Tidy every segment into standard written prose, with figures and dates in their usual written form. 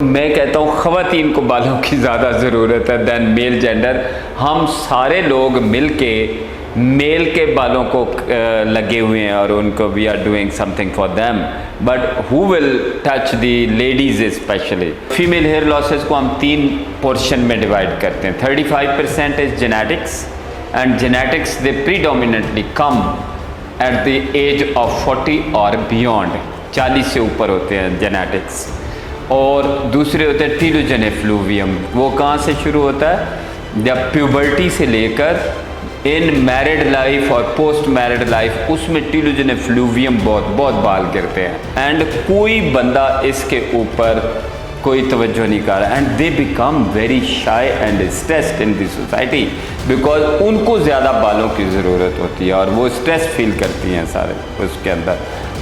मैं कहता हूँ ख़वातीन को बालों की ज़्यादा ज़रूरत है दैन मेल जेंडर। हम सारे लोग मिल के मेल के बालों को लगे हुए हैं और उनको we are doing something for them, but who will touch the ladies specially. Female hair losses को हम 3 पोर्शन में डिवाइड करते हैं। 35% is genetics and genetics they predominantly come at the age of 40 और बियॉन्ड। 40 से ऊपर होते हैं जेनेटिक्स। और दूसरे होते हैं टीलोजन एफ्लूवियम। वो कहाँ से शुरू होता है? जब प्यूबर्टी से लेकर इन मैरिड लाइफ और पोस्ट मैरिड लाइफ, उसमें टीलोजन एफ्लूवियम बहुत बाल गिरते हैं एंड कोई बंदा इसके ऊपर कोई तवज्जो नहीं कर रहा and they become very shy and stressed in this society because उनको ज़्यादा बालों की ज़रूरत होती है और वो स्ट्रेस फील करती हैं सारे उसके अंदर।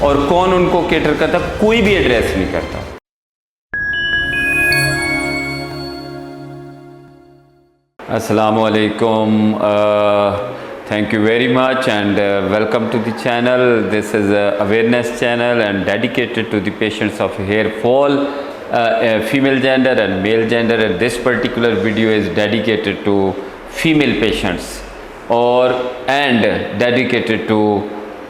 और कौन उनको केटर करता? कोई भी एड्रेस नहीं करता। Assalamu alaikum. Thank you very much and welcome to the channel. This is a awareness channel and dedicated to the patients of hair fall, female gender and male gender, and this particular video is dedicated to female patients and dedicated to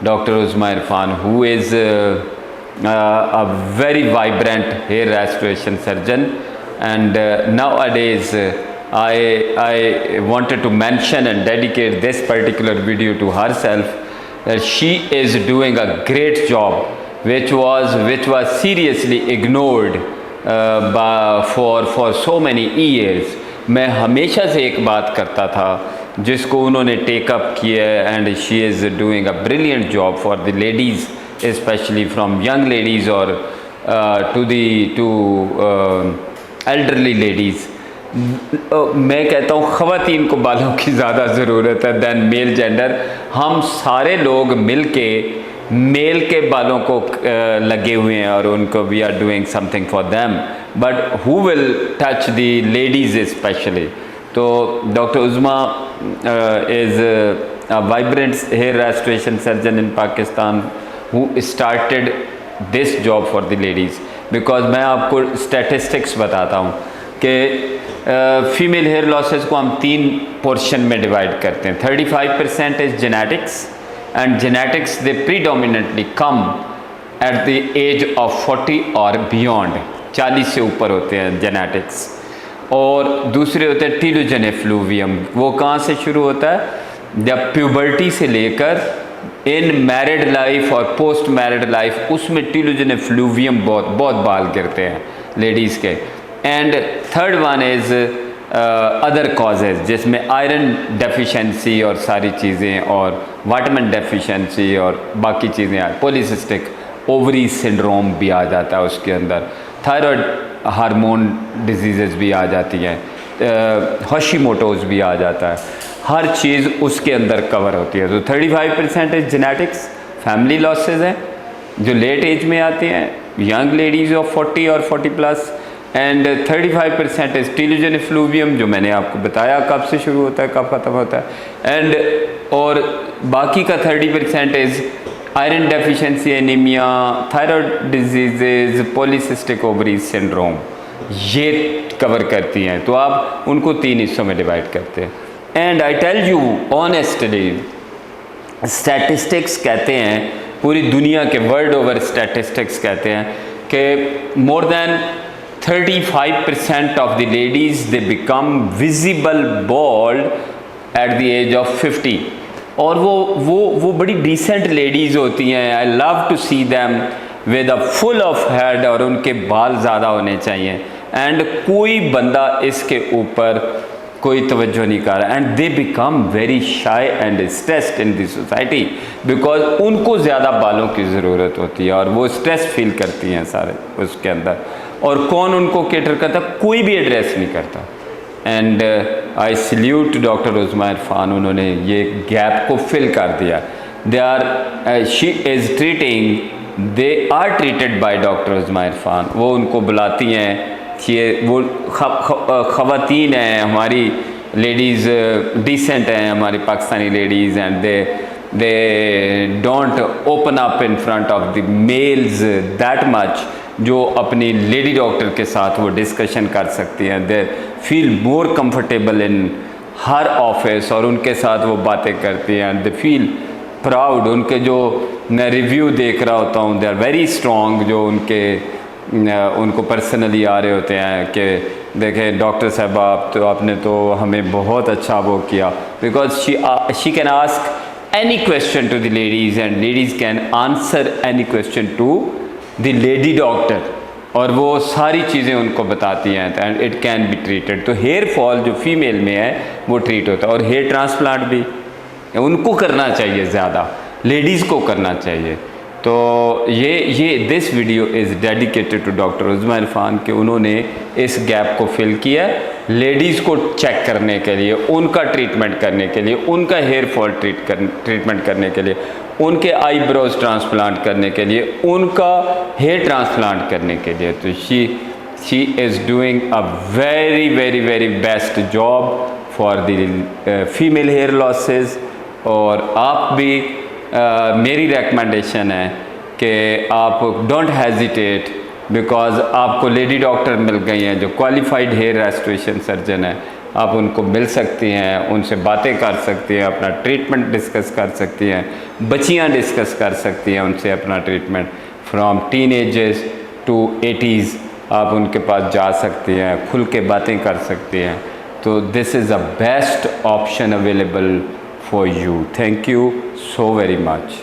Dr. Uzma Irfan, who is a very vibrant hair restoration surgeon, and nowadays I wanted to mention and dedicate this particular video to herself, that she is doing a great job which was seriously ignored for so many years. मैं हमेशा से एक बात करता था जिसको उन्होंने take up किया है and she is doing a brilliant job for the ladies, specially from young ladies और टू एल्डरली लेडीज़। मैं कहता हूँ ख़वातीन को बालों की ज़्यादा ज़रूरत है दैन मेल जेंडर। हम सारे लोग मिल के मेल के बालों को लगे हुए हैं और उनको we are doing something for them, but who will touch the ladies specially. तो doctor Uzma is a vibrant hair restoration surgeon in Pakistan who started this job for the ladies. Because मैं आपको स्टैटिस्टिक्स बताता हूँ कि फीमेल हेयर लॉसेस को हम 3 portion में divide करते हैं। 35% is genetics and genetics they predominantly come at the age of 40 और बियॉन्ड। 40 से ऊपर होते हैं जेनेटिक्स। और दूसरे होते हैं टीलोजन एफ्लूवियम। वो कहाँ से शुरू होता है? जब प्यूबर्टी से लेकर इन मैरिड लाइफ और पोस्ट मैरिड लाइफ, उसमें टीलोजन एफ्लूवियम बहुत बाल गिरते हैं लेडीज़ के। And third one is other causes, जिसमें आयरन डेफिशिएंसी और सारी चीज़ें और विटामिन डेफिशिएंसी और बाकी चीज़ें, पॉलीसिस्टिक ओवरी सिंड्रोम भी आ जाता है उसके अंदर, थायराइड हार्मोन डिजीज़ भी आ जाती हैं, हॉशिमोटोज़ भी आ जाता है। हर चीज़ उसके अंदर कवर होती है। तो 35% इज़ जेनेटिक्स, फैमिली लॉसेज हैं जो लेट एज में आती हैं, यंग लेडीज़ ऑफ 40 और 40+, एंड 35% इज़ टीलोजन एफ्लूवियम, जो मैंने आपको बताया कब से शुरू होता है कब ख़त्म होता है। एंड और बाकी का 30% is iron deficiency, anaemia, thyroid disease, polycystic ovary syndrome, ये कवर करती हैं। तो आप उनको 3 हिस्सों में डिवाइड करते हैं। And I tell you honestly, statistics कहते हैं, पूरी दुनिया के वर्ल्ड ओवर स्टैटिस्टिक्स कहते हैं कि more than 35% of the ladies they become visible bald at the age of 50। और वो बड़ी डिसेंट लेडीज़ होती हैं। I love to see them with a full of head, और उनके बाल ज़्यादा होने चाहिए एंड कोई बंदा इसके ऊपर कोई तवज्जो नहीं कर रहा and they become very shy and stressed in this society because उनको ज़्यादा बालों की ज़रूरत होती है और वो स्ट्रेस फील करती हैं सारे उसके अंदर। और कौन उनको केटर करता? कोई भी एड्रेस नहीं करता। And I salute doctor Uzma Irfan, उन्होंने ये गैप को फिल कर दिया। She is treating, they are treated by doctor Uzma Irfan. वो उनको बुलाती हैं कि वो ख़वातीन हैं, हमारी लेडीज़ डिसेंट हैं, हमारी Pakistani ladies, and they don't open up in front of the males that much जो अपनी लेडी डॉक्टर के साथ वो डिस्कशन कर सकती हैं। They feel more comfortable in her office और उनके साथ वो बातें करती हैं। They feel proud. उनके जो मैं रिव्यू देख रहा होता हूँ, दे आर वेरी स्ट्रॉन्ग। जो उनको पर्सनली आ रहे होते हैं कि देखें डॉक्टर साहब आपने तो हमें बहुत अच्छा वो किया, because she can ask any question to the ladies and ladies can answer any question to the lady doctor, और वो सारी चीज़ें उनको बताती हैं and it can be treated. तो हेयर फॉल जो फीमेल में है वो ट्रीट होता है, और हेयर ट्रांसप्लांट भी उनको करना चाहिए, ज़्यादा लेडीज़ को करना चाहिए। तो ये this video is dedicated to doctor Uzma Irfan कि उन्होंने इस गैप को फिल किया है, लेडीज़ को चेक करने के लिए, उनका ट्रीटमेंट करने के लिए, उनका हेयर फॉल ट्रीटमेंट करने के लिए, उनके आईब्रोज ट्रांसप्लांट करने के लिए, उनका हेयर ट्रांसप्लांट करने के लिए। तो she is doing a very very very best job for the female hair losses. और आप भी मेरी रेकमेंडेशन है कि आप डोंट हेजिटेट, बिकॉज़ आपको लेडी डॉक्टर मिल गई हैं जो क्वालिफाइड हेयर रेस्टोरेशन सर्जन है। आप उनको मिल सकती हैं, उनसे बातें कर सकती हैं, अपना ट्रीटमेंट डिस्कस कर सकती हैं, बच्चियां डिस्कस कर सकती हैं उनसे अपना treatment. From teenagers to 80s आप उनके पास जा सकती हैं, खुल के बातें कर सकती हैं। तो this is a best option available for you. Thank you so very much.